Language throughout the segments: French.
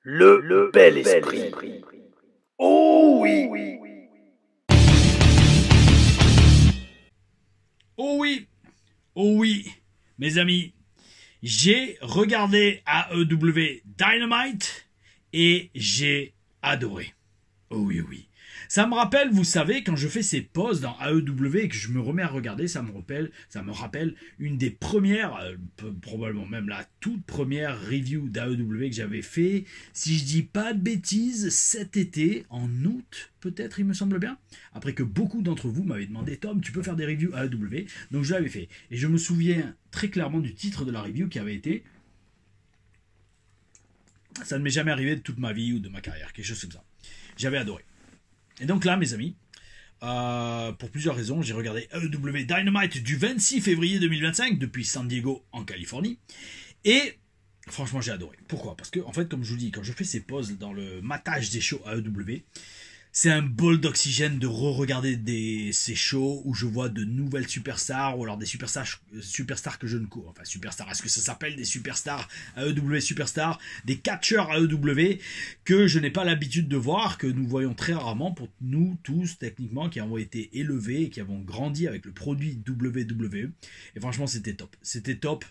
Le bel esprit. Oh oui. Oh oui, oh oui, mes amis, j'ai regardé AEW Dynamite et j'ai adoré. Oh oui, oui. Ça me rappelle, vous savez, quand je fais ces pauses dans AEW et que je me remets à regarder, ça me rappelle une des premières, probablement même la toute première review d'AEW que j'avais fait, si je dis pas de bêtises, cet été, en août, peut-être, il me semble bien, après que beaucoup d'entre vous m'avaient demandé, Tom, tu peux faire des reviews AEW, donc je l'avais fait. Et je me souviens très clairement du titre de la review qui avait été ça ne m'est jamais arrivé de toute ma vie ou de ma carrière, quelque chose comme ça. J'avais adoré. Et donc là, mes amis, pour plusieurs raisons, j'ai regardé AEW Dynamite du 26 février 2025 depuis San Diego en Californie. Et franchement, j'ai adoré. Pourquoi? Parce que, en fait, comme je vous dis, quand je fais ces pauses dans le matage des shows AEW, c'est un bol d'oxygène de re-regarder ces shows où je vois de nouvelles superstars ou alors des superstars que je ne cours. Enfin, superstars, est-ce que ça s'appelle des superstars AEW superstars? Des catcheurs AEW que je n'ai pas l'habitude de voir, que nous voyons très rarement pour nous tous, techniquement, qui avons été élevés et qui avons grandi avec le produit WWE. Et franchement, c'était top. C'était top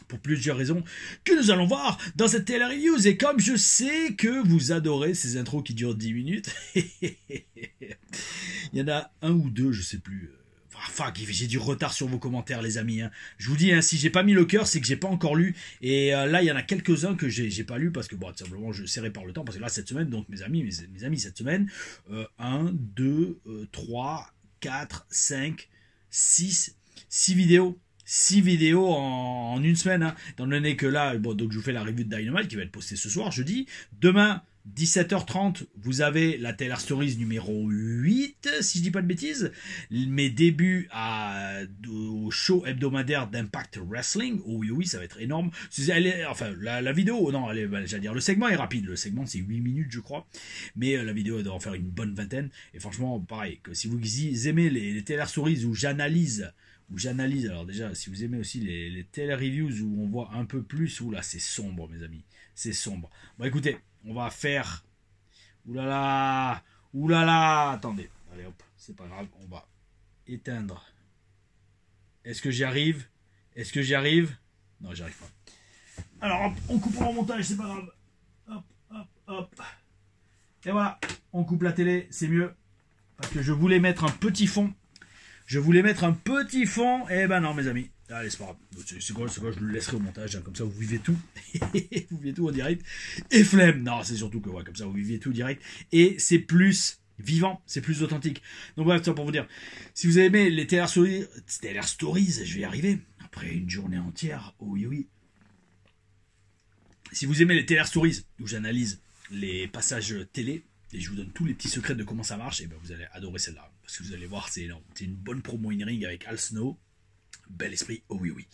pour plusieurs raisons que nous allons voir dans cette télé reviews. Et comme je sais que vous adorez ces intros qui durent 10 minutes, il y en a un ou deux, je sais plus. Enfin, j'ai du retard sur vos commentaires, les amis. Hein. Je vous dis, hein, si j'ai pas mis le cœur, c'est que j'ai pas encore lu. Et là, il y en a quelques-uns que j'ai pas lu parce que, bon, tout simplement, je serrais par le temps. Parce que là, cette semaine, donc, mes amis, cette semaine, 1, 2, 3, 4, 5, 6 vidéos. 6 vidéos en une semaine, hein. Étant donné que là, bon, donc je vous fais la review de Dynamite qui va être postée ce soir, jeudi. Demain, 17h30, vous avez la Taylor Stories numéro 8, si je dis pas de bêtises. Mes débuts au show hebdomadaire d'Impact Wrestling. Oh oui, oui, ça va être énorme. Enfin, la vidéo, non, j'allais dire, le segment est rapide. Le segment, c'est 8 minutes, je crois. Mais la vidéo, elle doit en faire une bonne vingtaine. Et franchement, pareil, que si vous aimez les Taylor Stories où j'analyse, alors déjà, si vous aimez aussi les télé-reviews où on voit un peu plus, là c'est sombre mes amis, c'est sombre. Bon écoutez, on va faire, oulala, attendez, allez hop, c'est pas grave, on va éteindre. Est-ce que j'y arrive? Non, j'y arrive pas. Alors hop, on coupe en montage, c'est pas grave. Hop. Et voilà, on coupe la télé, c'est mieux. Parce que je voulais mettre un petit fond. Eh ben non, mes amis. Allez, c'est pas grave. C'est quoi, je le laisserai au montage. Hein, comme ça, vous vivez tout. Vous vivez tout en direct. Et flemme. Non, c'est surtout que, ouais, comme ça, vous vivez tout direct. Et c'est plus vivant. C'est plus authentique. Donc, voilà, ça pour vous dire. Si vous avez aimé les Taylor Stories, je vais y arriver. Après une journée entière. Oh oui, oui. Si vous aimez les Taylor Stories, où j'analyse les passages télé, et je vous donne tous les petits secrets de comment ça marche, et ben vous allez adorer celle-là. Parce que vous allez voir, c'est énorme. C'est une bonne promo in-ring avec Al Snow. Bel esprit, oh oui, oui.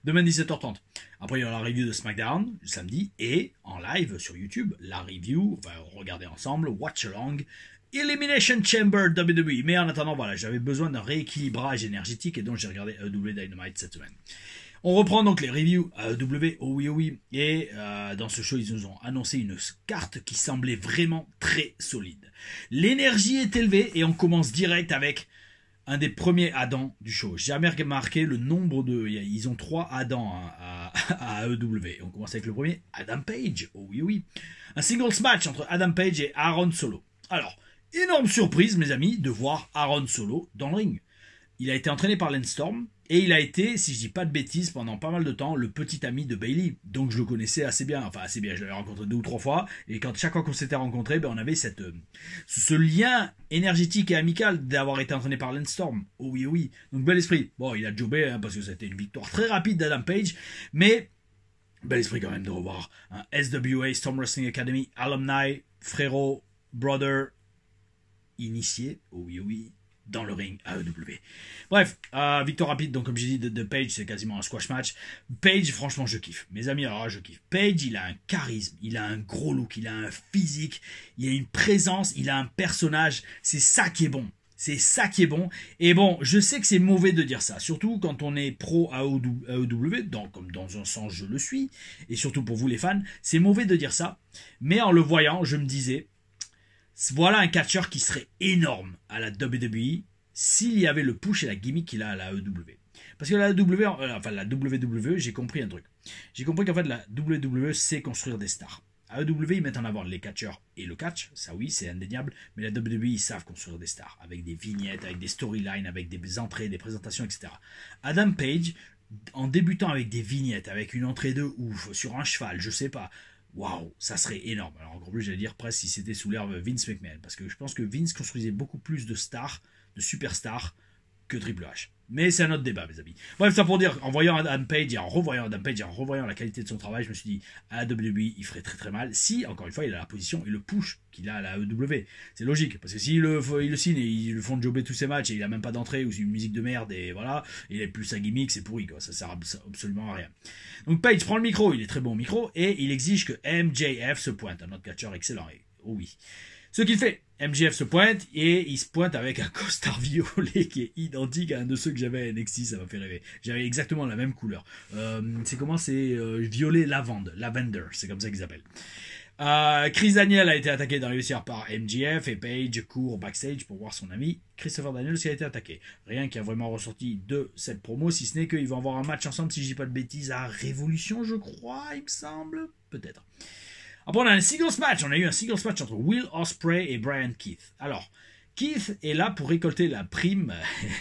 Demain 17h30. Après, il y aura la review de SmackDown, le samedi, et en live sur YouTube, la review, on va regarder ensemble, Watch Along, Elimination Chamber WWE. Mais en attendant, voilà, j'avais besoin d'un rééquilibrage énergétique, et donc j'ai regardé AEW Dynamite cette semaine. On reprend donc les reviews AEW, oh oui, oh oui, et dans ce show, ils nous ont annoncé une carte qui semblait vraiment très solide. L'énergie est élevée et on commence direct avec un des premiers Adam du show. J'ai jamais remarqué le nombre de... Ils ont 3 Adam à AEW. On commence avec le premier, Adam Page, oh oui, oh oui. Un singles match entre Adam Page et Aaron Solo. Alors, énorme surprise, mes amis, de voir Aaron Solo dans le ring. Il a été entraîné par Lance Storm et il a été, si je dis pas de bêtises, pendant pas mal de temps, le petit ami de Bayley. Donc je le connaissais assez bien. Enfin, assez bien. Je l'avais rencontré 2 ou 3 fois. Et chaque fois qu'on s'était rencontrés, ben, on avait ce lien énergétique et amical d'avoir été entraîné par Lance Storm. Oh oui, oh oui. Donc bel esprit. Bon, il a jobé hein, parce que c'était une victoire très rapide d'Adam Page. Mais bel esprit quand même de revoir un SWA, Storm Wrestling Academy, alumni, frérot, brother, initié. Oh oui, oh oui. Dans le ring AEW. Bref, victoire rapide, donc comme j'ai dit, de Page, c'est quasiment un squash match. Page, franchement, je kiffe. Mes amis, alors là, je kiffe. Page, il a un charisme, il a un gros look, il a un physique, il a une présence, il a un personnage. C'est ça qui est bon. C'est ça qui est bon. Et bon, je sais que c'est mauvais de dire ça, surtout quand on est pro AEW, comme dans un sens je le suis, et surtout pour vous les fans, c'est mauvais de dire ça. Mais en le voyant, je me disais, voilà un catcheur qui serait énorme à la WWE s'il y avait le push et la gimmick qu'il a à la AEW. Parce que la WWE, j'ai compris un truc. J'ai compris qu'en fait, la WWE sait construire des stars. À AEW, ils mettent en avant les catcheurs et le catch, ça oui, c'est indéniable, mais la WWE, ils savent construire des stars, avec des vignettes, avec des storylines, avec des entrées, des présentations, etc. Adam Page, en débutant avec des vignettes, avec une entrée de ouf, sur un cheval, je sais pas, waouh, ça serait énorme. Alors encore plus, j'allais dire presque si c'était sous l'ère Vince McMahon, parce que je pense que Vince construisait beaucoup plus de stars, de superstars, que Triple H. Mais c'est un autre débat, mes amis. Bref, ça pour dire, en voyant Adam Page et en revoyant Adam Page et en revoyant la qualité de son travail, je me suis dit, à la WWE, il ferait très très mal si, encore une fois, il a la position et le push qu'il a à la AEW. C'est logique, parce que s'il le signe et ils le font jobber tous ses matchs et il a même pas d'entrée ou c'est une musique de merde et voilà, il est plus sa gimmick, c'est pourri, quoi. Ça sert absolument à rien. Donc Page prend le micro, il est très bon au micro et il exige que MJF se pointe, un autre catcheur excellent. Et, oh oui. Ce qu'il fait, MJF se pointe et il se pointe avec un costard violet qui est identique à un de ceux que j'avais à NXT, ça m'a fait rêver. J'avais exactement la même couleur. C'est violet lavender, c'est comme ça qu'ils appellent. Chris Daniel a été attaqué dans les vestiaires par MJF et Page court backstage pour voir son ami Christopher Daniels qui a été attaqué. Rien qui a vraiment ressorti de cette promo, si ce n'est qu'ils vont avoir un match ensemble, si je dis pas de bêtises, à Révolution, je crois, il me semble, peut-être. Après, on a un singles match. On a eu un singles match entre Will Ospreay et Brian Keith. Alors, Keith est là pour récolter la prime,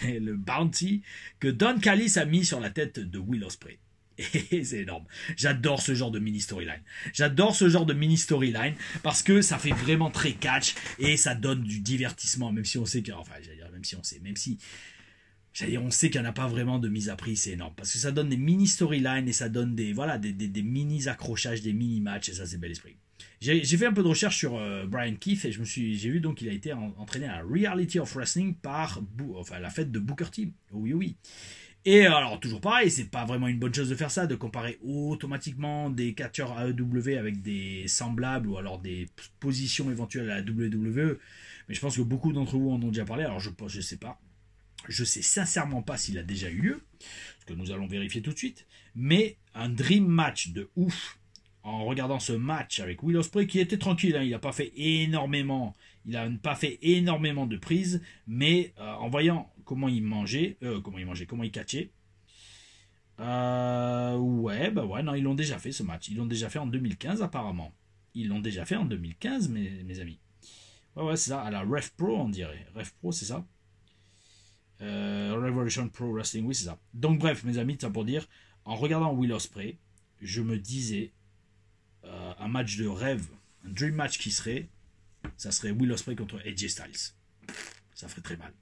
le bounty, que Don Callis a mis sur la tête de Will Ospreay. Et c'est énorme. J'adore ce genre de mini storyline. J'adore ce genre de mini storyline parce que ça fait vraiment très catch et ça donne du divertissement, même si on sait que, enfin, j'allais dire, on sait qu'il n'y en a pas vraiment de mise à prix, c'est énorme. Parce que ça donne des mini storylines et ça donne des mini accrochages, des mini matchs, et ça c'est bel esprit. J'ai fait un peu de recherche sur Brian Keith et j'ai vu donc qu'il a été entraîné à la Reality of Wrestling par la fête de Booker T. Oui, oui. Et alors, toujours pareil, c'est pas vraiment une bonne chose de faire ça, de comparer automatiquement des catcheurs AEW avec des semblables ou alors des positions éventuelles à la WWE. Mais je pense que beaucoup d'entre vous en ont déjà parlé, alors je sais pas. Je sais sincèrement pas s'il a déjà eu lieu, ce que nous allons vérifier tout de suite, mais un dream match de ouf, en regardant ce match avec Will Ospreay, qui était tranquille, hein, il n'a pas fait énormément de prises, mais en voyant comment il catchait, non, ils l'ont déjà fait ce match, ils l'ont déjà fait en 2015 apparemment, mes amis. Ouais, c'est ça, à la Ref Pro on dirait, Ref Pro c'est ça. Revolution Pro Wrestling, oui c'est ça. Donc bref mes amis, ça pour dire, en regardant Will Ospreay, je me disais un match de rêve, un dream match ça serait Will Ospreay contre AJ Styles. Ça ferait très mal.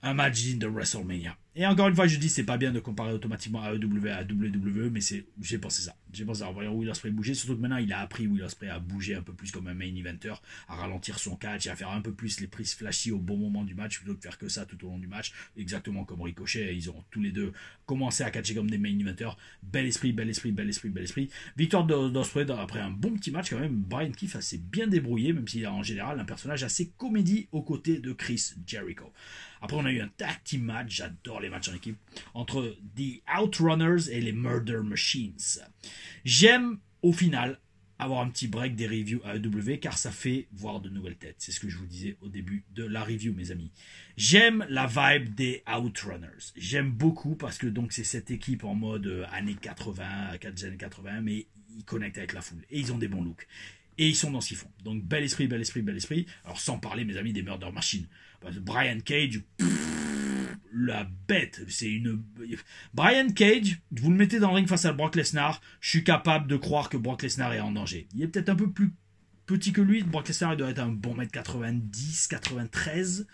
Un match digne de WrestleMania. Et encore une fois, je dis, c'est pas bien de comparer automatiquement AEW à WWE, mais j'ai pensé ça. En voyant Will Ospreay bouger, surtout que maintenant, il a appris Will Ospreay à bouger un peu plus comme un main eventer, à ralentir son catch et à faire un peu plus les prises flashy au bon moment du match, plutôt que de faire que ça tout au long du match. Exactement comme Ricochet, ils ont tous les deux commencé à catcher comme des main eventers. Bel esprit. Victoire d'Ospreay après un bon petit match quand même. Brian Keith s'est bien débrouillé, même s'il a en général un personnage assez comédie aux côtés de Chris Jericho. Après, on a eu un tag team match, j'adore les matchs en équipe, entre The Outrunners et les Murder Machines. J'aime, au final, avoir un petit break des reviews AEW, car ça fait voir de nouvelles têtes. C'est ce que je vous disais au début de la review, mes amis. J'aime la vibe des Outrunners. J'aime beaucoup, parce que donc c'est cette équipe en mode années 80, mais ils connectent avec la foule. Et ils ont des bons looks. Et ils sont dans ce qu'ils font. Donc, bel esprit. Alors, sans parler, mes amis, des Murder Machines. Brian Cage, la bête. Brian Cage, vous le mettez dans le ring face à Brock Lesnar, je suis capable de croire que Brock Lesnar est en danger. Il est peut-être un peu plus petit que lui. Brock Lesnar, il doit être un bon mètre 90, 93.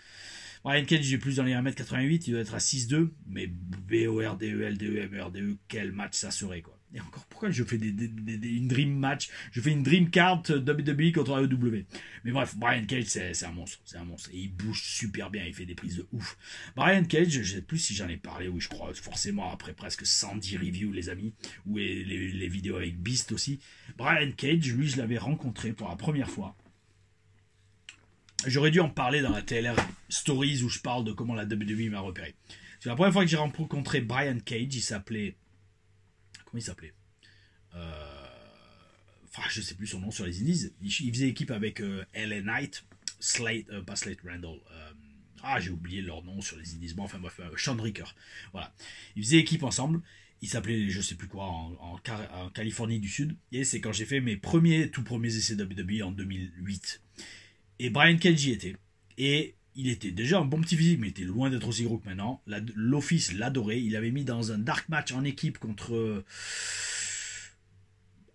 Brian Cage, il est plus dans les 1m88, il doit être à 6'2. Mais BORDE, LDE, MERDE, quel match ça serait, quoi. Et encore, pourquoi je fais une dream match? Je fais une dream card WWE contre AEW. Mais bref, Brian Cage, c'est un monstre. Et il bouge super bien, il fait des prises de ouf. Brian Cage, je ne sais plus si j'en ai parlé, oui, je crois, forcément, après presque 110 reviews, les amis, ou les vidéos avec Beast aussi. Brian Cage, lui, je l'avais rencontré pour la première fois J'aurais dû en parler dans la TLR Stories où je parle de comment la WWE m'a repéré. C'est la première fois que j'ai rencontré Brian Cage, il s'appelait... Comment il s'appelait Enfin, je sais plus son nom sur les indies. Il faisait équipe avec LA Knight, pas Slate Randall. J'ai oublié leur nom sur les indies. Bon, enfin bref, Sean Ricker. Voilà. Ils faisaient équipe ensemble. Il s'appelait je sais plus quoi en Californie du Sud. Et c'est quand j'ai fait mes tout premiers essais WWE en 2008. Et Brian Cage y était. Et il était déjà un bon petit physique, mais il était loin d'être aussi gros que maintenant. L'Office l'adorait. Il avait mis dans un dark match en équipe contre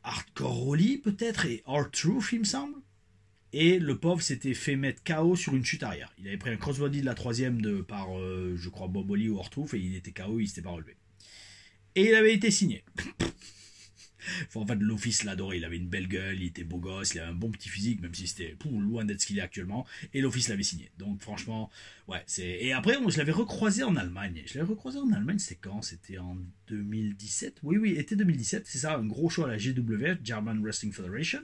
Hardcore Holly, peut-être, et R-Truth, il me semble. Et le pauvre s'était fait mettre KO sur une chute arrière. Il avait pris un crossbody de la troisième par, je crois, Bob Holly ou R-Truth, et il était KO, il s'était pas relevé. Et il avait été signé. Enfin, en fait, l'Office l'adorait, il avait une belle gueule, il était beau gosse, il avait un bon petit physique, même si c'était loin d'être ce qu'il est actuellement, et l'Office l'avait signé. Donc franchement, ouais, c'est... Et après, je l'avais recroisé en Allemagne. C'était quand? C'était en 2017? Oui, été 2017, c'est ça, un gros show à la GWF, German Wrestling Federation,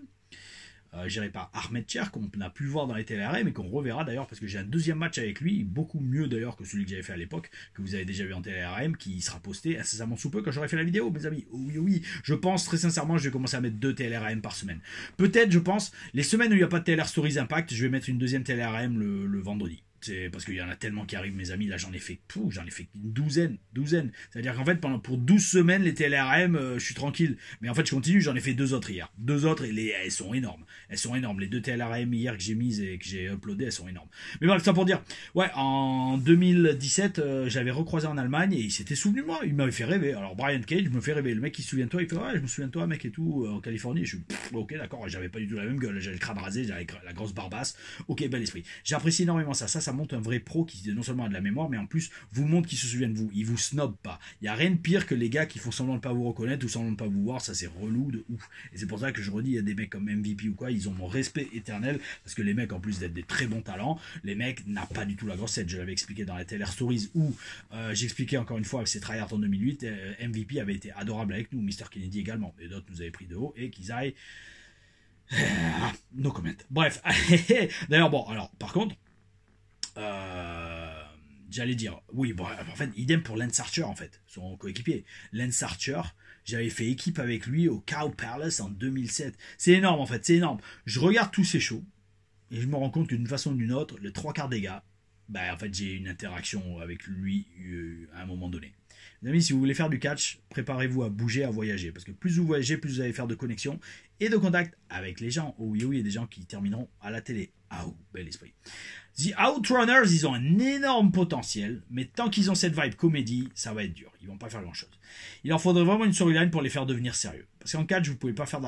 géré par Ahmed Cher, qu'on n'a pu voir dans les TLRM, mais qu'on reverra d'ailleurs, parce que j'ai un deuxième match avec lui, beaucoup mieux d'ailleurs que celui que j'avais fait à l'époque, que vous avez déjà vu en TLRM, qui sera posté incessamment sous peu quand j'aurai fait la vidéo, mes amis. Oui, je pense très sincèrement, je vais commencer à mettre 2 TLRM par semaine. Peut-être, je pense, les semaines où il n'y a pas de TLR Stories Impact, je vais mettre une deuxième TLRM le vendredi. C'est parce qu'il y en a tellement qui arrivent, mes amis. Là, j'en ai fait une douzaine. C'est-à-dire qu'en fait, pour 12 semaines, les TLRM, je suis tranquille. Mais en fait, je continue, j'en ai fait 2 autres hier. 2 autres, et elles sont énormes. Les 2 TLRM hier que j'ai mises et que j'ai uploadées, elles sont énormes. Mais bref, ça pour dire, ouais, en 2017, j'avais recroisé en Allemagne et il s'était souvenu de moi. Il m'avait fait rêver. Alors, Brian Cage me fait rêver. Le mec, il se souvient de toi. Il fait, ouais, je me souviens de toi, mec, et tout, en Californie. Et je suis, ok, d'accord. J'avais pas du tout la même gueule. J'avais le crâne rasé, j'avais la grosse barbasse. Ok, bel esprit. J'apprécie énormément ça. Ça montre un vrai pro qui non seulement a de la mémoire, mais en plus vous montre qu'il se souvient de vous. Il vous snob pas. Il n'y a rien de pire que les gars qui font semblant de pas vous reconnaître ou semblant de pas vous voir. Ça, c'est relou de ouf. Et c'est pour ça que je redis, il y a des mecs comme MVP ou quoi, ils ont mon respect éternel, parce que les mecs, en plus d'être des très bons talents, les mecs n'ont pas du tout la grosse tête. Je l'avais expliqué dans la TLR Stories où j'expliquais encore une fois avec ses tryhards en 2008, MVP avait été adorable avec nous, Mr. Kennedy également, et d'autres nous avaient pris de haut, et qu'ils aillent no comment. Bref. D'ailleurs, bon, alors, par contre, j'allais dire, oui, bon, en fait, idem pour Lance Archer, en fait, son coéquipier. Lance Archer, j'avais fait équipe avec lui au Cow Palace en 2007. C'est énorme, en fait, c'est énorme. Je regarde tous ces shows, et je me rends compte qu'une façon ou d'une autre, les 3/4 des gars, en fait, j'ai une interaction avec lui à un moment donné. Les amis, si vous voulez faire du catch, préparez-vous à bouger, à voyager. Parce que plus vous voyagez, plus vous allez faire de connexions et de contacts avec les gens. Oh oui, il y a des gens qui termineront à la télé. Ah, bel esprit. The Outrunners, ils ont un énorme potentiel, mais tant qu'ils ont cette vibe comédie, ça va être dur. Ils vont pas faire grand-chose. Il leur faudrait vraiment une storyline pour les faire devenir sérieux. Parce qu'en catch, vous pouvez pas faire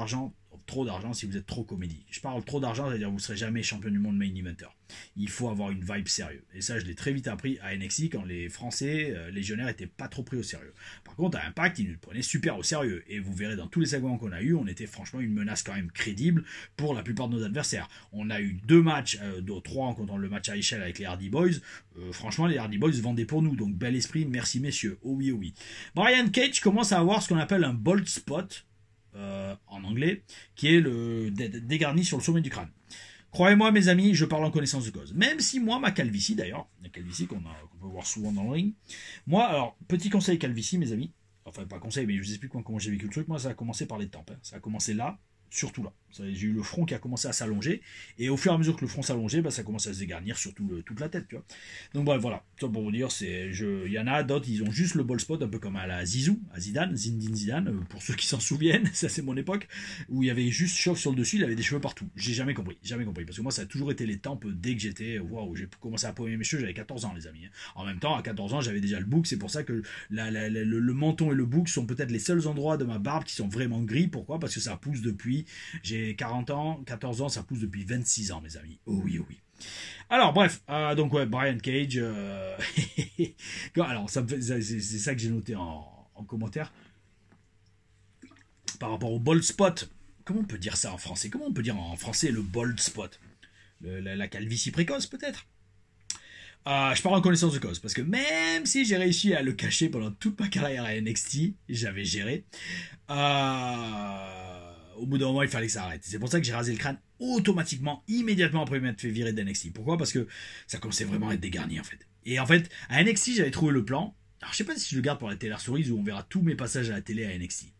trop d'argent si vous êtes trop comédie. Je parle trop d'argent, c'est-à-dire que vous serez jamais champion du monde main eventer. Il faut avoir une vibe sérieuse. Et ça, je l'ai très vite appris à NXT quand les Français légionnaires étaient pas trop pris au sérieux. Par contre, à Impact, ils nous prenaient super au sérieux. Et vous verrez dans tous les segments qu'on a eu, on était franchement une menace quand même crédible pour la plupart de nos adversaires. On a eu 2 matchs, 3 en comptant le match à échelle avec les Hardy Boys. Franchement, les Hardy Boys vendaient pour nous. Donc, bel esprit, merci messieurs. Oh oui, oh oui. Brian Cage commence à avoir ce qu'on appelle un bold spot. En anglais, qui est le dégarni sur le sommet du crâne. Croyez-moi, mes amis, je parle en connaissance de cause. Même si moi, ma calvitie d'ailleurs, la calvitie qu'on peut voir souvent dans le ring, moi, alors, petit conseil calvitie, mes amis, enfin, pas conseil, mais je vous explique comment j'ai vécu le truc. Moi, ça a commencé par les tempes. Ça a commencé là, surtout là. J'ai eu le front qui a commencé à s'allonger, et au fur et à mesure que le front s'allongeait, ça a commencé à se dégarnir sur toute la tête, tu vois. Donc bref, voilà, ça pour vous dire, il y en a d'autres, ils ont juste le ball spot, un peu comme à la Zizou, à Zidane, Zinedine Zidane, pour ceux qui s'en souviennent, ça c'est mon époque, où il y avait juste chauve sur le dessus, il avait des cheveux partout. J'ai jamais compris, parce que moi ça a toujours été les tempes dès que j'étais, waouh, j'ai commencé à paumer mes cheveux, j'avais 14 ans les amis. En même temps, à 14 ans, j'avais déjà le bouc, c'est pour ça que le menton et le bouc sont peut-être les seuls endroits de ma barbe qui sont vraiment gris. Pourquoi? Parce que ça pousse depuis, j'ai 40 ans, 14 ans, ça pousse depuis 26 ans, mes amis. Oh oui, oh oui. Alors, bref, donc ouais, Brian Cage. Alors, c'est ça que j'ai noté en commentaire. Par rapport au bold spot. Comment on peut dire ça en français? Comment on peut dire en français le bold spot? La calvitie précoce, peut-être? Je parle en connaissance de cause, parce que même si j'ai réussi à le cacher pendant toute ma carrière à NXT, j'avais géré. au bout d'un moment, il fallait que ça arrête. C'est pour ça que j'ai rasé le crâne automatiquement, immédiatement après m'être fait virer d'NXT. Pourquoi? Parce que ça commençait vraiment à être dégarni, en fait. Et en fait, à NXT, j'avais trouvé le plan. Alors, je sais pas si je le garde pour la télé Stories où on verra tous mes passages à la télé à NXT.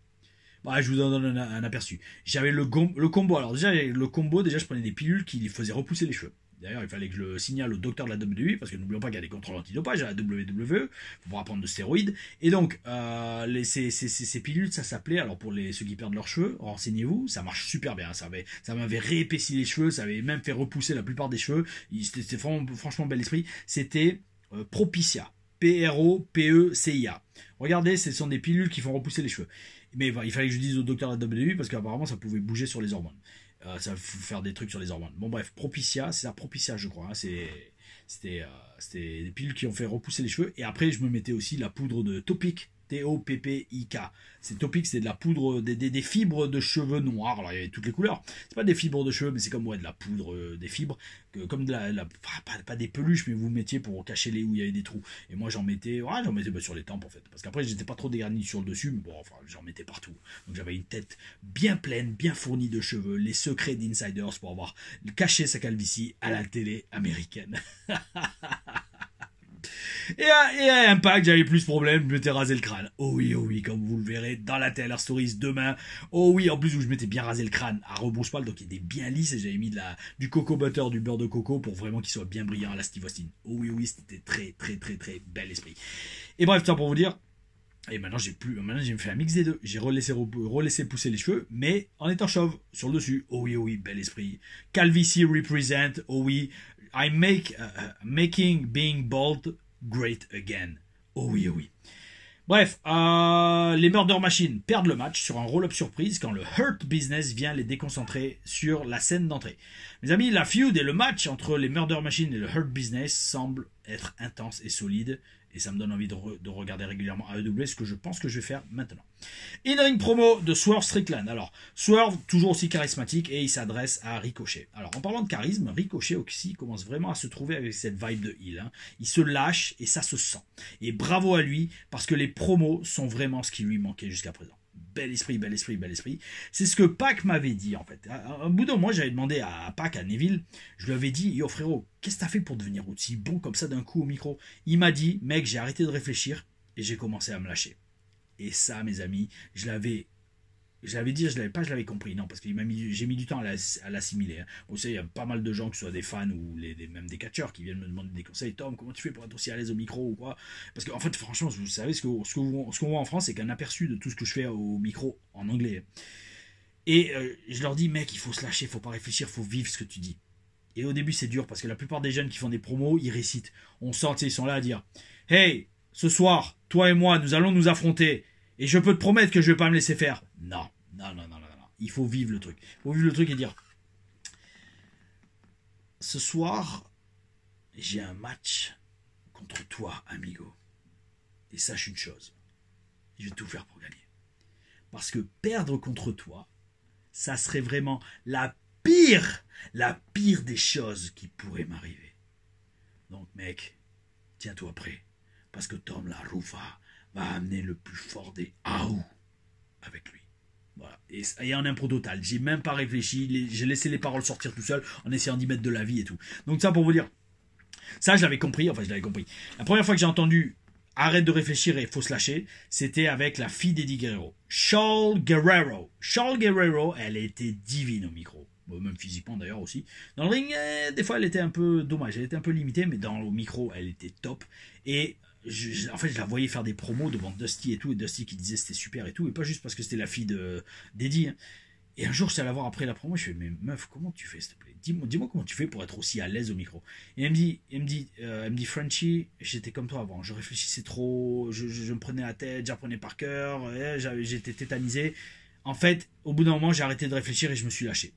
Bah, je vous en donne un aperçu. J'avais le combo. Alors, déjà, le combo, je prenais des pilules qui faisaient repousser les cheveux. D'ailleurs, il fallait que je le signale au docteur de la WWE, parce que n'oublions pas qu'il y a des contrôles antidopage à la WWE, pour pouvoir prendre de stéroïdes. Et donc, ces pilules, ça s'appelait, alors pour ceux qui perdent leurs cheveux, renseignez-vous, ça marche super bien. Ça m'avait réépaissi les cheveux, ça avait même fait repousser la plupart des cheveux. C'était franchement bel esprit. C'était Propicia. Propecia. Regardez, ce sont des pilules qui font repousser les cheveux. Mais il fallait que je dise au docteur de la WWE, parce qu'apparemment, ça pouvait bouger sur les hormones. Ça va faire des trucs sur les hormones. Bon bref, Propicia, c'est ça, Propicia je crois. Hein, c'était des pilules qui ont fait repousser les cheveux. Et après je me mettais aussi la poudre de Topic, Toppik. C'est Topic, c'est de la poudre, des fibres de cheveux noirs. Alors il y avait toutes les couleurs. C'est pas des fibres de cheveux, mais c'est comme de la poudre, des fibres, comme pas des peluches, mais vous mettiez pour cacher où il y avait des trous. Et moi j'en mettais sur les tempes en fait, parce qu'après j'étais pas trop dégarni sur le dessus, mais bon, enfin j'en mettais partout. Donc j'avais une tête bien pleine, bien fournie de cheveux, les secrets d'Insiders pour avoir caché sa calvitie à la télé américaine. Et à Impact, j'avais plus de problème, je m'étais rasé le crâne. Oh oui, comme vous le verrez dans la TLR Stories demain. Oh oui, en plus où je m'étais bien rasé le crâne à rebrousse-poil, donc il était bien lisse et j'avais mis du coco butter, du beurre de coco pour vraiment qu'il soit bien brillant à la Steve Austin. Oh oui, c'était très bel esprit. Et bref, ça pour vous dire. Et maintenant j'ai fait un mix des deux. J'ai relaissé pousser les cheveux, mais en étant chauve sur le dessus. Oh oui, bel esprit. Calvitie represent. Oh oui, making being bald great again. Oh oui. Bref, les Murder Machine perdent le match sur un roll-up surprise quand le Hurt Business vient les déconcentrer sur la scène d'entrée. Mes amis, la feud et le match entre les Murder Machine et le Hurt Business semblent être intense et solide. Et ça me donne envie de regarder régulièrement AEW, ce que je pense que je vais faire maintenant. In-ring promo de Swerve Strickland. Alors, Swerve, toujours aussi charismatique, et il s'adresse à Ricochet. Alors, en parlant de charisme, Ricochet aussi commence vraiment à se trouver avec cette vibe de heel. Hein. Il se lâche, et ça se sent. Et bravo à lui, parce que les promos sont vraiment ce qui lui manquait jusqu'à présent. Bel esprit. C'est ce que Pac m'avait dit, en fait. Un bout d'un moment, j'avais demandé à Pac, à Neville, je lui avais dit, yo frérot, qu'est-ce que t'as fait pour devenir aussi bon comme ça d'un coup au micro? Il m'a dit, mec, j'ai arrêté de réfléchir et j'ai commencé à me lâcher. Et ça, mes amis, je l'avais dit, je l'avais compris, non, parce que j'ai mis du temps à l'assimiler. Hein. Vous savez, il y a pas mal de gens, que ce soit des fans ou même des catcheurs, qui viennent me demander des conseils. Tom, comment tu fais pour être aussi à l'aise au micro ou quoi? Parce qu'en fait, franchement, vous savez, ce qu'on voit en France, c'est qu'un aperçu de tout ce que je fais au micro en anglais. Et je leur dis, mec, il faut se lâcher, il faut pas réfléchir, il faut vivre ce que tu dis. Et au début, c'est dur, parce que la plupart des jeunes qui font des promos, ils récitent. On sent, ils sont là à dire, hey, ce soir, toi et moi, nous allons nous affronter. Et je peux te promettre que je vais pas me laisser faire. Non. Il faut vivre le truc. Il faut vivre le truc et dire, ce soir, j'ai un match contre toi, amigo. Et sache une chose, je vais tout faire pour gagner. Parce que perdre contre toi, ça serait vraiment la pire des choses qui pourraient m'arriver. Donc mec, tiens-toi prêt. Parce que Tom La Rufa va amener le plus fort des AOU avec lui. Voilà. Et en impro total, j'ai même pas réfléchi, j'ai laissé les paroles sortir tout seul en essayant d'y mettre de la vie et tout. Donc ça pour vous dire, ça je l'avais compris. La première fois que j'ai entendu arrête de réfléchir et il faut se lâcher, c'était avec la fille d'Eddie Guerrero, Shaul Guerrero. Shaul Guerrero, elle était divine au micro. Même physiquement d'ailleurs aussi. Dans le ring, des fois elle était un peu dommage, elle était un peu limitée, mais dans le micro, elle était top. Et en fait, je la voyais faire des promos devant Dusty et tout, et Dusty qui disait c'était super et tout, et pas juste parce que c'était la fille d'Eddie. Hein. Et un jour, je suis allé la voir après la promo, je fais mais meuf, comment tu fais s'il te plaît? Dis-moi comment tu fais pour être aussi à l'aise au micro. Et elle me dit Frenchie, j'étais comme toi avant, je réfléchissais trop, je me prenais la tête, j'apprenais par cœur, j'étais tétanisé. En fait, au bout d'un moment, j'ai arrêté de réfléchir et je me suis lâché.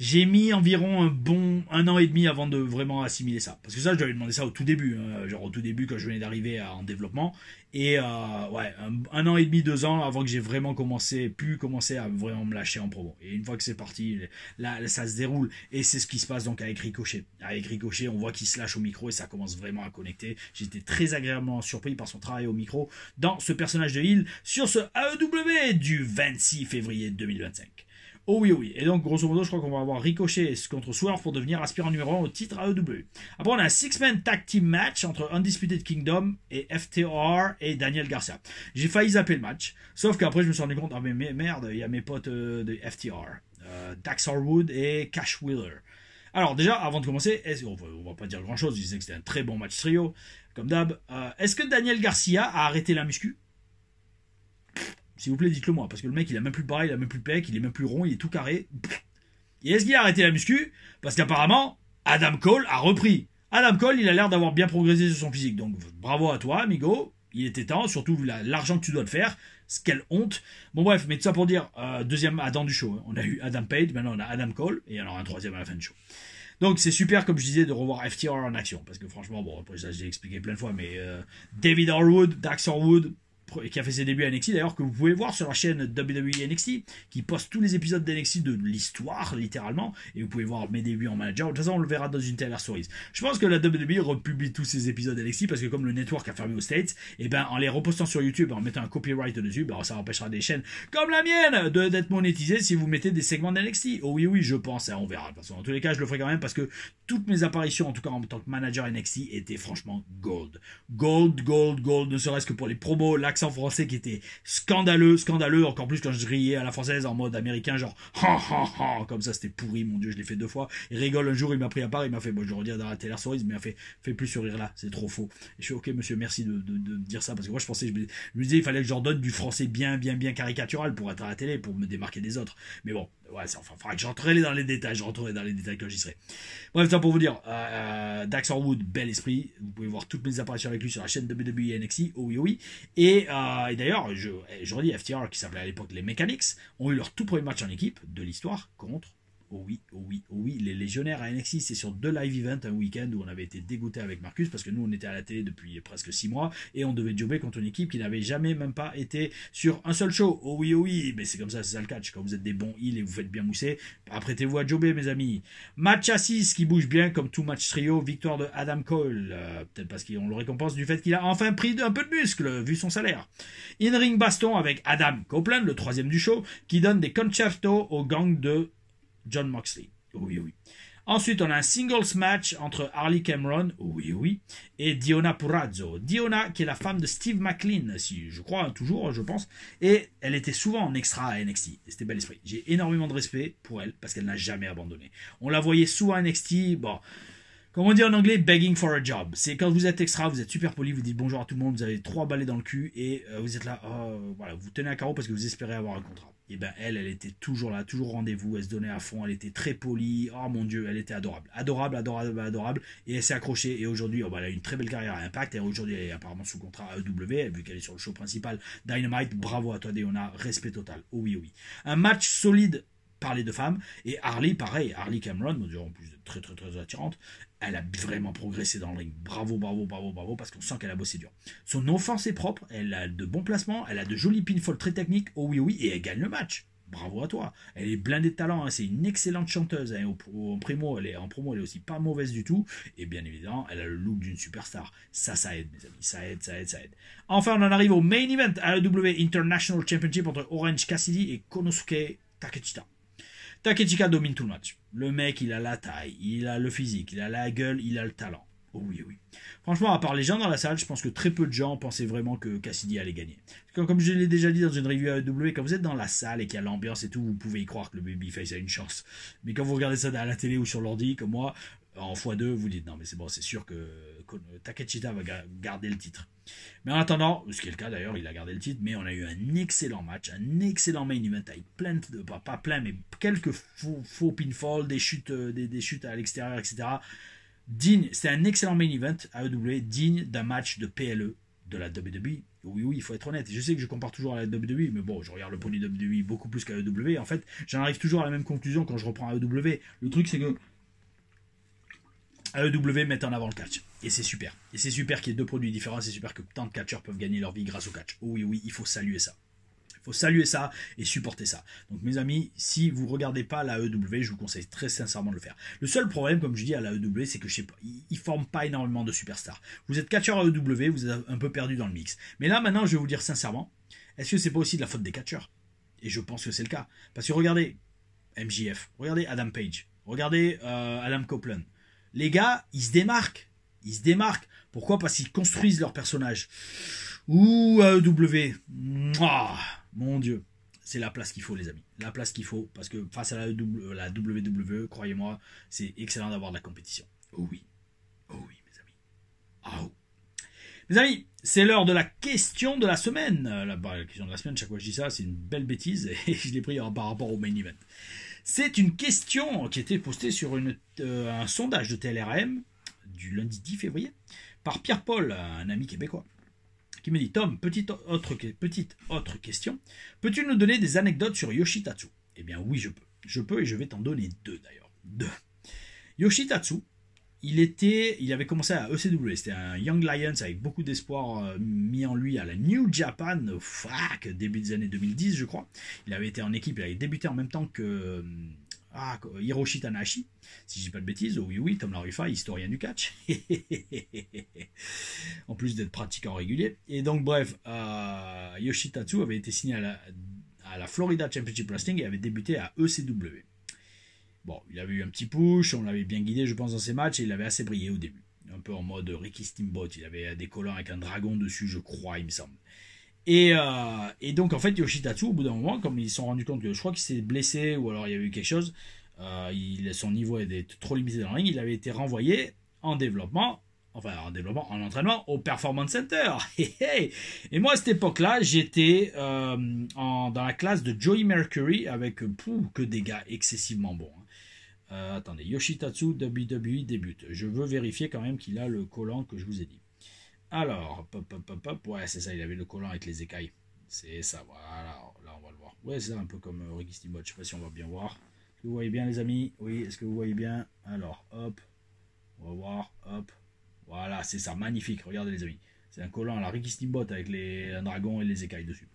J'ai mis environ un bon 1 an et demi avant de vraiment assimiler ça. Parce que ça, je lui avais demandé ça au tout début, hein, genre au tout début quand je venais d'arriver en développement. Et ouais, 1 an et demi, 2 ans avant que j'ai vraiment pu commencer à vraiment me lâcher en promo. Et une fois que c'est parti, là, ça se déroule. Et c'est ce qui se passe donc avec Ricochet. Avec Ricochet, on voit qu'il se lâche au micro et ça commence vraiment à connecter. J'étais très agréablement surpris par son travail au micro dans ce personnage de heel sur ce AEW du 26 février 2025. Oh oui, oh oui. Et donc, grosso modo, je crois qu'on va avoir Ricochet contre Swerve pour devenir aspirant numéro 1 au titre AEW. Après, on a un 6-man tag team match entre Undisputed Kingdom et FTR et Daniel Garcia. J'ai failli zapper le match, sauf qu'après, je me suis rendu compte, ah mais merde, il y a mes potes de FTR, Dax Harwood et Cash Wheeler. Alors déjà, avant de commencer, on va pas dire grand chose, je disais que c'était un très bon match trio, comme d'hab. Est-ce que Daniel Garcia a arrêté la muscu? S'il vous plaît, dites-le moi, parce que le mec, il a même plus le bras, il a même plus le pec, il est même plus rond, il est tout carré. Et est-ce qu'il a arrêté la muscu? Parce qu'apparemment, Adam Cole a repris. Adam Cole, il a l'air d'avoir bien progressé sur son physique, donc bravo à toi, amigo. Il était temps, surtout vu l'argent que tu dois te faire. Quelle honte. Bon bref, mais tout ça pour dire, deuxième Adam du show. Hein. On a eu Adam Page, maintenant on a Adam Cole, et alors un troisième à la fin du show. Donc c'est super, comme je disais, de revoir FTR en action. Parce que franchement, bon, après ça j'ai expliqué plein de fois, mais David Harwood, Dax Harwood, qui a fait ses débuts à NXT d'ailleurs, que vous pouvez voir sur la chaîne WWE NXT, qui poste tous les épisodes d'NXT de l'histoire littéralement, et vous pouvez voir mes débuts en manager. De toute façon, on le verra dans une Taylor Stories. Je pense que la WWE republie tous ces épisodes NXT parce que comme le network a fermé aux States, et ben en les repostant sur YouTube, en mettant un copyright dessus, ben ça empêchera des chaînes comme la mienne d'être monétisées si vous mettez des segments d'NXT. Oh oui, oui, je pense, hein, on verra. De toute façon, en tous les cas, je le ferai quand même parce que toutes mes apparitions, en tout cas en tant que manager NXT, étaient franchement gold. Gold, ne serait-ce que pour les promos, l'accent français qui était scandaleux, encore plus quand je riais à la française en mode américain, genre ha ha ha, comme ça c'était pourri, mon dieu, je l'ai fait 2 fois. Il rigole un jour, il m'a pris à part, il m'a fait, bon, je le redire dans la Taylor Stories, mais il m'a fait, fais plus ce rire là, c'est trop faux. Et je suis ok, monsieur, merci de dire ça, parce que moi je pensais, je me disais, il fallait que je leur donne du français bien caricatural pour être à la télé, pour me démarquer des autres. Mais bon, ouais, enfin, faudra que je rentrerai dans les détails, quand j'y serai. Bref, ça pour vous dire, Dax Harwood, bel esprit, vous pouvez voir toutes mes apparitions avec lui sur la chaîne WWE NXT, oh oui. Et d'ailleurs, je redis, FTR, qui s'appelait à l'époque les Mechanics, ont eu leur tout premier match en équipe de l'histoire contre, oh oui, les légionnaires à NXT. C'est sur 2 live events un week-end où on avait été dégoûté avec Marcus parce que nous on était à la télé depuis presque 6 mois et on devait jobber contre une équipe qui n'avait jamais même pas été sur un seul show. Oh oui, mais c'est comme ça, c'est ça le catch. Quand vous êtes des bons heels et vous faites bien mousser, apprêtez-vous à jobber, mes amis. Match à 6 qui bouge bien comme tout match trio, victoire de Adam Cole, peut-être parce qu'on le récompense du fait qu'il a enfin pris un peu de muscle vu son salaire. In-ring baston avec Adam Copeland, le 3e du show, qui donne des concertos au gang de John Moxley. Oui. Ensuite, on a un singles match entre Harley Cameron, oui, et Diona Purrazzo. Diona, qui est la femme de Steve McLean, si je crois, toujours, je pense. Et elle était souvent en extra à NXT. C'était bel esprit. J'ai énormément de respect pour elle, parce qu'elle n'a jamais abandonné. On la voyait souvent à NXT, bon... Comme on dit en anglais, begging for a job. C'est quand vous êtes extra, vous êtes super poli, vous dites bonjour à tout le monde, vous avez 3 balais dans le cul et vous êtes là, voilà, vous tenez un carreau parce que vous espérez avoir un contrat. Et ben elle était toujours là, toujours au rendez-vous, elle se donnait à fond, elle était très polie, oh mon dieu, elle était adorable. Adorable, et elle s'est accrochée et aujourd'hui, elle a une très belle carrière à Impact et aujourd'hui elle est apparemment sous contrat à AEW, vu qu'elle est sur le show principal Dynamite. Bravo à toi Deonna, respect total. Oh oui. Un match solide. Parler de femmes, et Harley, pareil, Harley Cameron, en plus de très attirante, elle a vraiment progressé dans le ring. Bravo, parce qu'on sent qu'elle a bossé dur. Son offense est propre, elle a de bons placements, elle a de jolis pinfalls très techniques, oh oui, et elle gagne le match. Bravo à toi. Elle est blindée de talent, hein. C'est une excellente chanteuse. Hein. En promo, elle est aussi pas mauvaise du tout. Et bien évidemment, elle a le look d'une superstar. Ça aide, mes amis. Ça aide. Enfin, on en arrive au main event à AEW International Championship entre Orange Cassidy et Konosuke Takeshita. Takeshita domine tout le match. Le mec, il a la taille, il a le physique, il a la gueule, il a le talent. Oh oui. Franchement, à part les gens dans la salle, je pense que très peu de gens pensaient vraiment que Cassidy allait gagner. Comme je l'ai déjà dit dans une review AEW, quand vous êtes dans la salle et qu'il y a l'ambiance et tout, vous pouvez y croire que le babyface a une chance. Mais quand vous regardez ça à la télé ou sur l'ordi, comme moi, en x2, vous dites non mais c'est bon, c'est sûr que Takeshita va garder le titre. Mais en attendant, ce qui est le cas d'ailleurs, il a gardé le titre, mais on a eu un excellent match, un excellent main event avec plein de, pas plein, mais quelques faux pinfalls, des chutes à l'extérieur, etc. C'était un excellent main event à AEW, digne d'un match de PLE de la WWE. Oui, il faut être honnête. Je sais que je compare toujours à la WWE, mais bon, je regarde le produit WWE beaucoup plus qu'à AEW. En fait, j'en arrive toujours à la même conclusion quand je reprends AEW. Le truc, c'est que AEW met en avant le catch. Et c'est super. Et c'est super qu'il y ait deux produits différents. C'est super que tant de catcheurs peuvent gagner leur vie grâce au catch. Oui, il faut saluer ça. Il faut saluer ça et supporter ça. Donc mes amis, si vous ne regardez pas la AEW, je vous conseille très sincèrement de le faire. Le seul problème, comme je dis à la AEW, c'est que je sais pas, ils ne forment pas énormément de superstars. Vous êtes catcheur AEW, vous êtes un peu perdu dans le mix. Mais là maintenant, je vais vous dire sincèrement, est-ce que c'est pas aussi de la faute des catcheurs? Et je pense que c'est le cas. Parce que regardez MJF, regardez Adam Page, regardez Adam Copeland. Les gars, ils se démarquent. Ils se démarquent. Pourquoi? Parce qu'ils construisent leur personnage. Ouh, AEW. Mouah, mon Dieu. C'est la place qu'il faut, les amis. La place qu'il faut. Parce que face à la WWE, croyez-moi, c'est excellent d'avoir de la compétition. Oh oui. Oh oui, mes amis. Oh. Mes amis, c'est l'heure de la question de la semaine. La question de la semaine, chaque fois que je dis ça, c'est une belle bêtise. Et je l'ai pris par rapport au main event. C'est une question qui a été postée sur un sondage de TLRM du lundi 10 février par Pierre-Paul, un ami québécois, qui me dit: Tom, petite autre question. Peux-tu nous donner des anecdotes sur Yoshitatsu? Eh bien oui, je peux. Je peux et je vais t'en donner deux d'ailleurs. Yoshitatsu, il avait commencé à ECW, c'était un Young Lions avec beaucoup d'espoir mis en lui à la New Japan, début des années 2010 je crois. Il avait été en équipe, il avait débuté en même temps que Hiroshi Tanahashi, si je dis pas de bêtises. Oui, Tom Larifa, historien du catch. En plus d'être pratiquant régulier. Et donc bref, Yoshitatsu avait été signé à la Florida Championship Wrestling et avait débuté à ECW. Bon, il avait eu un petit push, on l'avait bien guidé, je pense, dans ses matchs, et il avait assez brillé au début. Un peu en mode Ricky Steamboat, il avait des collants avec un dragon dessus, je crois, il me semble. Et donc, en fait, Yoshitatsu, au bout d'un moment, comme ils se sont rendus compte que je crois qu'il s'est blessé, ou alors il y avait eu quelque chose, son niveau était trop limité dans le ring, il avait été renvoyé en entraînement au Performance Center. Et moi, à cette époque-là, j'étais dans la classe de Joey Mercury avec que des gars excessivement bons. Attendez, Yoshitatsu WWE débute. Je veux vérifier quand même qu'il a le collant que je vous ai dit. Alors, ouais, c'est ça, il avait le collant avec les écailles. C'est ça, voilà, là on va le voir. Ouais, c'est ça, un peu comme Ricky Steamboat, je sais pas si on va bien voir. Est-ce que vous voyez bien, les amis? Oui, est-ce que vous voyez bien? Alors, hop, on va voir, hop. Voilà, c'est ça, magnifique, regardez les amis. C'est un collant à la Ricky Steamboat avec un dragon et les écailles dessus.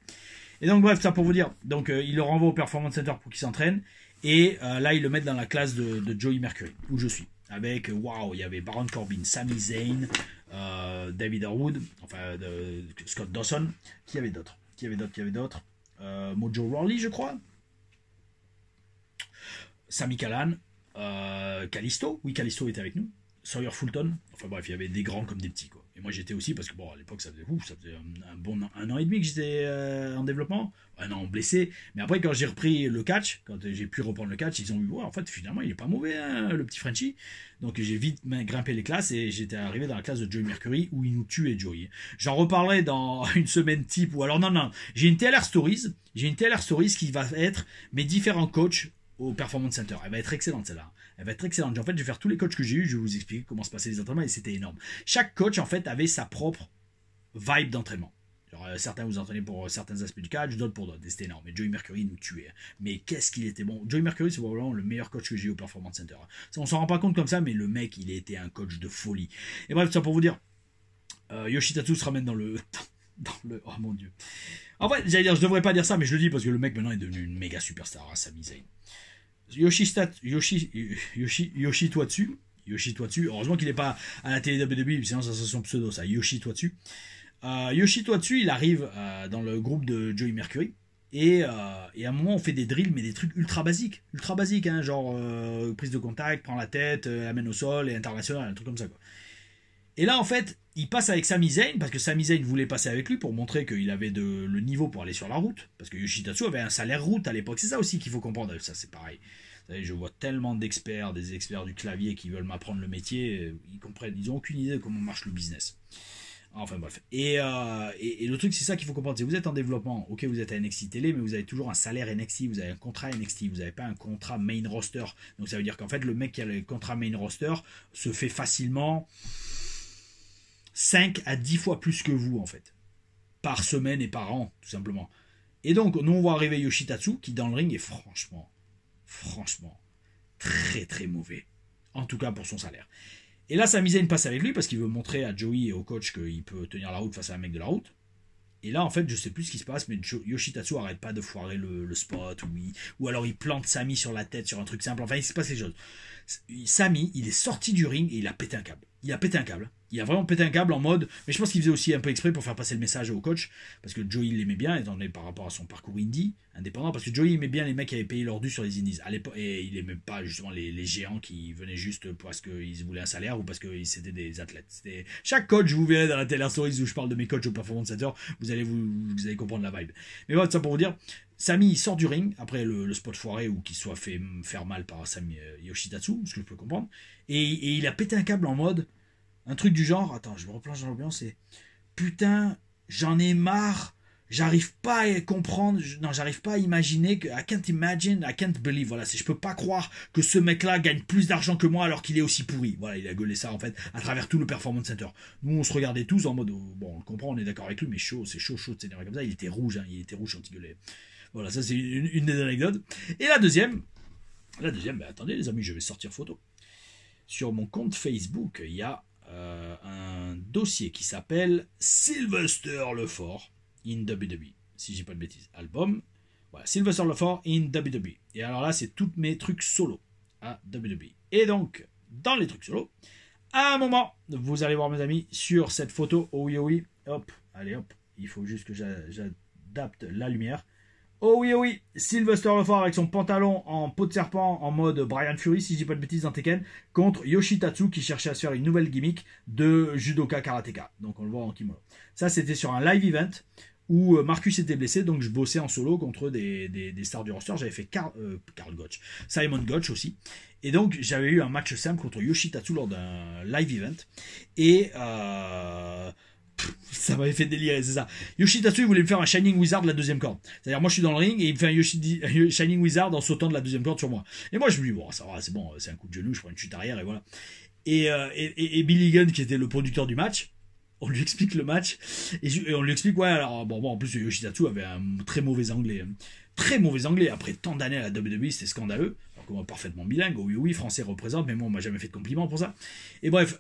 Et donc bref, ça pour vous dire, donc il le renvoie au Performance Center pour qu'il s'entraîne. Et là, ils le mettent dans la classe de Joey Mercury, où je suis. Avec, il y avait Baron Corbin, Sami Zayn, David Harwood, Scott Dawson. Qui avait d'autres? Mojo Rawley, je crois. Sami Callan, Kalisto. Oui, Kalisto était avec nous. Sawyer Fulton. Enfin bref, il y avait des grands comme des petits, quoi. Et moi j'étais aussi parce que bon, à l'époque ça faisait un bon un an et demi que j'étais en développement, un an blessé. Mais après quand j'ai repris le catch, quand j'ai pu reprendre le catch, ils ont vu en fait finalement il est pas mauvais hein, le petit Frenchie. Donc j'ai vite grimpé les classes et j'étais arrivé dans la classe de Joey Mercury où il nous tuait Joey. J'en reparlerai dans une semaine type ou alors non, j'ai une TLR Stories qui va être mes différents coachs au Performance Center. Elle va être excellente celle-là. Elle va être excellente. En fait, je vais faire tous les coachs que j'ai eu, je vais vous expliquer comment se passaient les entraînements et c'était énorme. Chaque coach en fait avait sa propre vibe d'entraînement. Genre, certains vous entraînaient pour certains aspects du catch, d'autres pour d'autres. Et c'était énorme. Et Joey Mercury nous tuait. Mais qu'est-ce qu'il était bon. Joey Mercury, c'est probablement le meilleur coach que j'ai eu au Performance Center. On s'en rend pas compte comme ça, mais le mec, il était un coach de folie. Et bref, ça pour vous dire, Yoshitatsu se ramène dans le... Oh mon dieu. En fait, j'allais dire, je devrais pas dire ça, mais je le dis parce que le mec maintenant est devenu une méga superstar, hein, Sami Zayn. Yoshitoatsu, heureusement qu'il n'est pas à la télé WWE, sinon ça serait son pseudo, ça, Yoshitoatsu. Yoshitoatsu, il arrive dans le groupe de Joey Mercury, et à un moment, on fait des drills, mais des trucs ultra basiques, hein, genre prise de contact, prend la tête, amène au sol, et international, un truc comme ça, quoi. Et là, en fait, il passe avec Sami Zayn, parce que Sami Zayn voulait passer avec lui pour montrer qu'il avait le niveau pour aller sur la route. Parce que Yoshitatsu avait un salaire route à l'époque. C'est ça aussi qu'il faut comprendre. Ça, c'est pareil. Vous savez, je vois tellement d'experts, des experts du clavier qui veulent m'apprendre le métier. Ils n'ont aucune idée de comment marche le business. Enfin bref. Et le truc, c'est ça qu'il faut comprendre. C'est que vous êtes en développement. Ok, vous êtes à NXT Télé, mais vous avez toujours un salaire NXT. Vous avez un contrat NXT. Vous n'avez pas un contrat main roster. Donc ça veut dire qu'en fait, le mec qui a le contrat main roster se fait facilement 5 à 10 fois plus que vous, en fait. Par semaine et par an, tout simplement. Et donc, nous, on voit arriver Yoshitatsu, qui dans le ring est franchement, très très mauvais. En tout cas, pour son salaire. Et là, Sami Zayn passe avec lui, parce qu'il veut montrer à Joey et au coach qu'il peut tenir la route face à un mec de la route. Et là, en fait, je sais plus ce qui se passe, mais Yoshitatsu arrête pas de foirer le spot, ou alors il plante Sami sur la tête sur un truc simple. Enfin, il se passe quelque chose. Sami, il est sorti du ring et il a pété un câble. Il a pété un câble. Il a vraiment pété un câble en mode. Mais je pense qu'il faisait aussi un peu exprès pour faire passer le message au coach. Parce que Joey l'aimait bien, étant donné par rapport à son parcours indie, indépendant. Parce que Joey aimait bien les mecs qui avaient payé leur dû sur les indies. À l'époque, et il aimait pas justement les géants qui venaient juste parce qu'ils voulaient un salaire ou parce que c'était des athlètes. Chaque coach, vous verrez dans la Taylor Stories où je parle de mes coachs au Performance Center, vous allez comprendre la vibe. Mais voilà, ça pour vous dire. Sami il sort du ring après le spot foiré ou qu'il soit fait faire mal par Sami Yoshitatsu, ce que je peux comprendre. Et il a pété un câble en mode. Un truc du genre, attends, je me replonge dans l'ambiance, c'est putain, j'en ai marre, j'arrive pas à comprendre, non, j'arrive pas à imaginer, I can't imagine, I can't believe, voilà, je peux pas croire que ce mec-là gagne plus d'argent que moi alors qu'il est aussi pourri. Voilà, il a gueulé ça en fait à travers tout le Performance Center. Nous, on se regardait tous en mode, bon, on le comprend, on est d'accord avec lui, mais c'est chaud de s'énerver comme ça, il était rouge quand il gueulait. Voilà, ça c'est une des anecdotes. Et la deuxième, ben attendez les amis, je vais sortir photo. Sur mon compte Facebook, il y a un dossier qui s'appelle Sylvester Lefort in WWE, si j'ai pas de bêtises, album, voilà, Sylvester Lefort in WWE, et alors là c'est tous mes trucs solo à WWE, et donc dans les trucs solo, à un moment, vous allez voir mes amis, sur cette photo, oh oui, hop, allez hop, il faut juste que j'adapte la lumière. Oh oui, Sylvester Lefort avec son pantalon en peau de serpent en mode Brian Fury, si je dis pas de bêtises dans Tekken, contre Yoshitatsu qui cherchait à se faire une nouvelle gimmick de judoka karateka. Donc on le voit en kimono. Ça c'était sur un live event où Marcus était blessé, donc je bossais en solo contre des stars du roster. J'avais fait Karl Gotch, Simon Gotch aussi. Et donc j'avais eu un match simple contre Yoshitatsu lors d'un live event. Et ça m'avait fait délirer, c'est ça. Yoshitatsu, il voulait me faire un Shining Wizard de la deuxième corde. C'est-à-dire, moi, je suis dans le ring et il me fait un Shining Wizard en sautant de la deuxième corde sur moi. Et moi, je me dis, bon, ça va, c'est bon, c'est un coup de genou, je prends une chute arrière et voilà. Et Billy Gunn, qui était le producteur du match, on lui explique le match et on lui explique, ouais, alors, bon, en plus, Yoshitatsu avait un très mauvais anglais. Très mauvais anglais. Après tant d'années à la WWE, c'était scandaleux. Alors que moi, parfaitement bilingue, oui, français représente, mais moi, on m'a jamais fait de compliments pour ça. Et bref,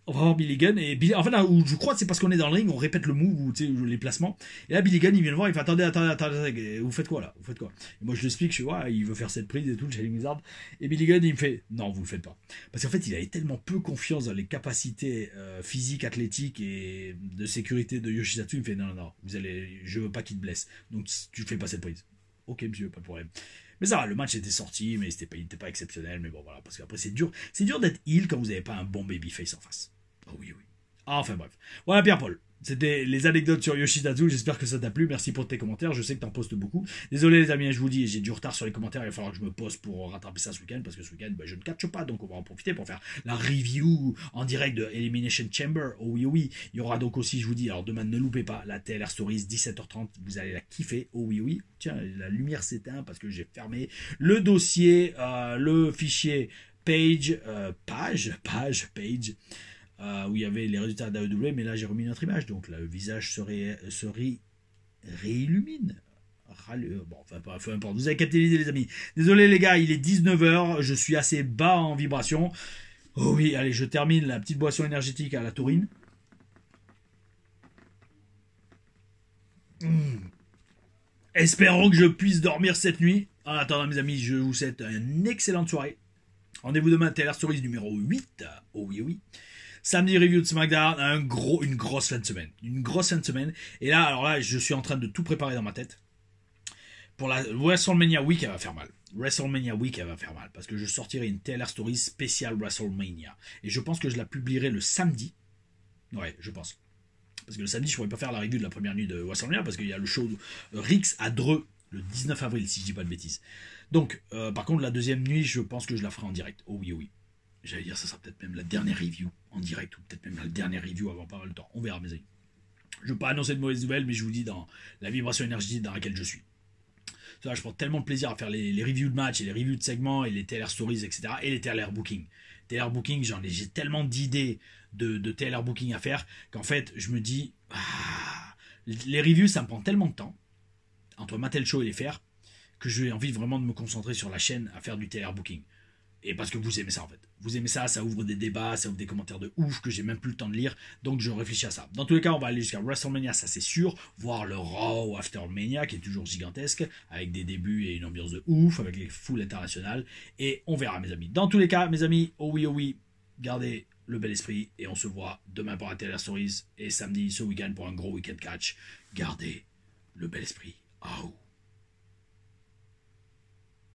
on va voir Billy Gunn, et en fait là où je crois que c'est parce qu'on est dans le ring, on répète le move ou les placements, et là Billy Gunn il vient le voir, il fait attendez, vous faites quoi là, et moi je l'explique, je suis il veut faire cette prise et tout, le Shining Wizard, et Billy Gunn il me fait non, vous le faites pas, parce qu'en fait il avait tellement peu confiance dans les capacités physiques, athlétiques et de sécurité de Yoshitatsu, il me fait non, je veux pas qu'il te blesse, donc tu fais pas cette prise. Ok monsieur, pas de problème. Mais ça va, le match était sorti, mais il était pas exceptionnel, mais bon voilà, parce qu'après c'est dur d'être heel quand vous n'avez pas un bon babyface en face. Oh oui. Enfin bref. Voilà Pierre-Paul. C'était les anecdotes sur Yoshitatsu. J'espère que ça t'a plu. Merci pour tes commentaires. Je sais que t'en postes beaucoup. Désolé les amis, je vous dis, j'ai du retard sur les commentaires. Il va falloir que je me pose pour rattraper ça ce week-end. Parce que ce week-end, je ne catche pas. Donc on va en profiter pour faire la review en direct de Elimination Chamber. Oh oui. Il y aura donc aussi, je vous dis, alors demain ne loupez pas la TLR Stories 17h30. Vous allez la kiffer. Oh oui. Tiens, la lumière s'éteint parce que j'ai fermé le dossier, le fichier page. Où il y avait les résultats d'AEW, mais là j'ai remis notre image, donc là, le visage se réillumine. Bon, enfin, peu importe. Vous avez capté l'idée, les amis. Désolé, les gars, il est 19h, je suis assez bas en vibration. Oh oui, allez, je termine la petite boisson énergétique à la taurine. Espérons que je puisse dormir cette nuit. En attendant, mes amis, je vous souhaite une excellente soirée. Rendez-vous demain, TLR Stories numéro 8. Oh oui. Samedi, review de SmackDown, une grosse fin de semaine. Une grosse fin de semaine. Et là, alors là, je suis en train de tout préparer dans ma tête. Pour la WrestleMania Week, elle va faire mal. Parce que je sortirai une TLR Stories spéciale WrestleMania. Et je pense que je la publierai le samedi. Ouais, je pense. Parce que le samedi, je ne pourrais pas faire la review de la première nuit de WrestleMania, parce qu'il y a le show Rix à Dreux, le 19 avril, si je dis pas de bêtises. Donc, par contre, la deuxième nuit, je pense que je la ferai en direct. Oh oui. J'allais dire, ça sera peut-être même la dernière review en direct, ou peut-être même la dernière review avant pas mal de temps. On verra, mes amis. Je ne veux pas annoncer de mauvaises nouvelles, mais je vous dis dans la vibration énergétique dans laquelle je suis. Je prends tellement de plaisir à faire les reviews de matchs, et les reviews de segments, et les TLR Stories, etc., et les TLR Booking. TLR Booking, j'ai tellement d'idées de TLR Booking à faire qu'en fait, je me dis, les reviews, ça me prend tellement de temps, entre mater le show et les faire, que j'ai envie vraiment de me concentrer sur la chaîne à faire du TLR Booking. Et parce que vous aimez ça en fait. Vous aimez ça, ça ouvre des débats, ça ouvre des commentaires de ouf que j'ai même plus le temps de lire. Donc je réfléchis à ça. Dans tous les cas, on va aller jusqu'à WrestleMania, ça c'est sûr. Voir le Raw After Mania qui est toujours gigantesque, avec des débuts et une ambiance de ouf, avec les foules internationales. Et on verra mes amis. Dans tous les cas, mes amis, oh oui, gardez le bel esprit. Et on se voit demain pour la TLR Stories et samedi ce week-end pour un gros week-end catch. Gardez le bel esprit. Oh.